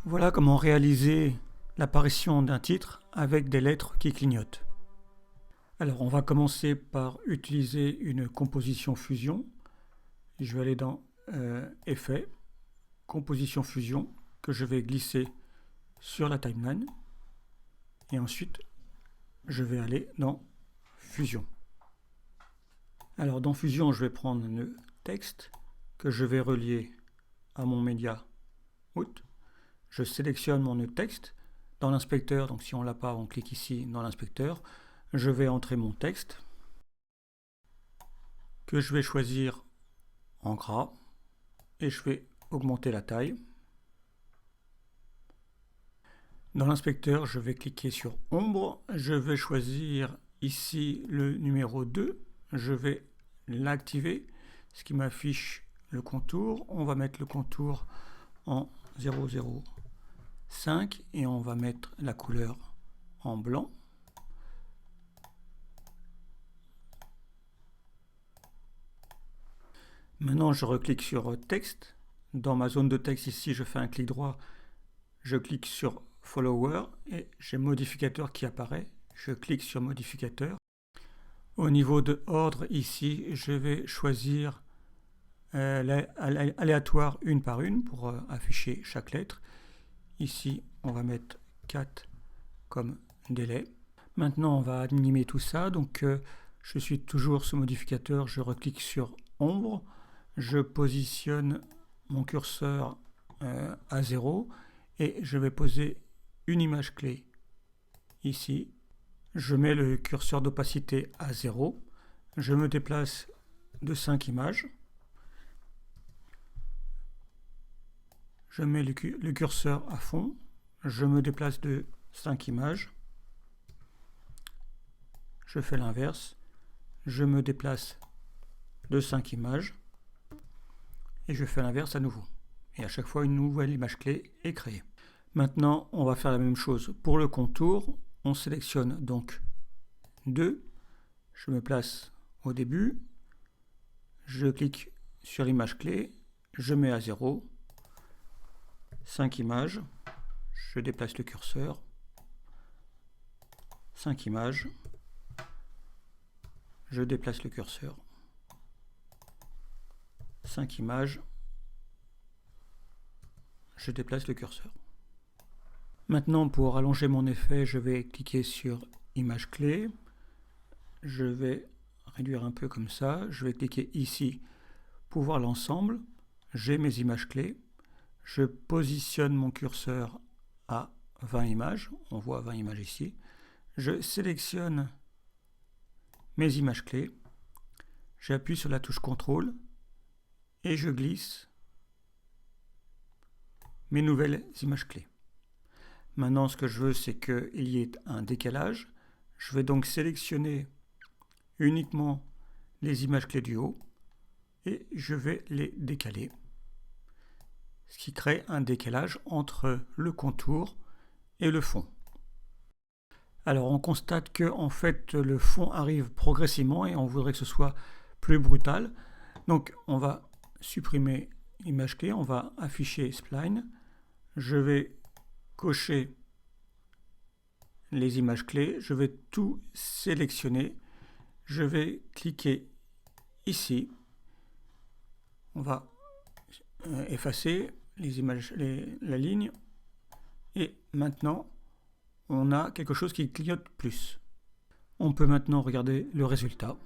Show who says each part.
Speaker 1: Voilà comment réaliser l'apparition d'un titre avec des lettres qui clignotent. Alors on va commencer par utiliser une composition fusion. Je vais aller dans Effets, Composition fusion, que je vais glisser sur la timeline. Et ensuite, je vais aller dans Fusion. Alors dans Fusion, je vais prendre le texte que je vais relier à mon média out. Je sélectionne mon nœud texte dans l'inspecteur, donc si on ne l'a pas, on clique ici dans l'inspecteur. Je vais entrer mon texte que je vais choisir en gras et je vais augmenter la taille. Dans l'inspecteur, je vais cliquer sur ombre, je vais choisir ici le numéro 2, je vais l'activer, ce qui m'affiche le contour. On va mettre le contour en 0,05 et on va mettre la couleur en blanc. Maintenant, je reclique sur texte. Dans ma zone de texte ici, je fais un clic droit, je clique sur follower et j'ai modificateur qui apparaît. Je clique sur modificateur. Au niveau de ordre ici, je vais choisir aléatoire une par une pour afficher chaque lettre. Ici, on va mettre 4 comme délai. Maintenant, on va animer tout ça. Donc, je suis toujours ce modificateur. Je reclique sur ombre. Je positionne mon curseur à 0 et je vais poser une image clé ici. Je mets le curseur d'opacité à 0. Je me déplace de 5 images. Je mets le curseur à fond. Je me déplace de 5 images. Je fais l'inverse. Je me déplace de 5 images. Et je fais l'inverse à nouveau. Et à chaque fois, une nouvelle image clé est créée. Maintenant, on va faire la même chose pour le contour. On sélectionne donc 2. Je me place au début. Je clique sur l'image clé. Je mets à 0. 5 images. Je déplace le curseur. 5 images. Je déplace le curseur. 5 images. Je déplace le curseur. Maintenant, pour allonger mon effet, je vais cliquer sur image clé. Je vais réduire un peu comme ça. Je vais cliquer ici pour voir l'ensemble. J'ai mes images clés. Je positionne mon curseur à 20 images. On voit 20 images ici. Je sélectionne mes images clés. J'appuie sur la touche CTRL et je glisse mes nouvelles images clés. Maintenant, ce que je veux, c'est qu'il y ait un décalage. Je vais donc sélectionner uniquement les images clés du haut et je vais les décaler. Ce qui crée un décalage entre le contour et le fond. Alors, on constate que en fait, le fond arrive progressivement et on voudrait que ce soit plus brutal. Donc, on va supprimer image clé, on va afficher spline. Je vais cocher les images clés, je vais tout sélectionner, je vais cliquer ici, on va effacer les images, la ligne, et maintenant on a quelque chose qui clignote plus. On peut maintenant regarder le résultat.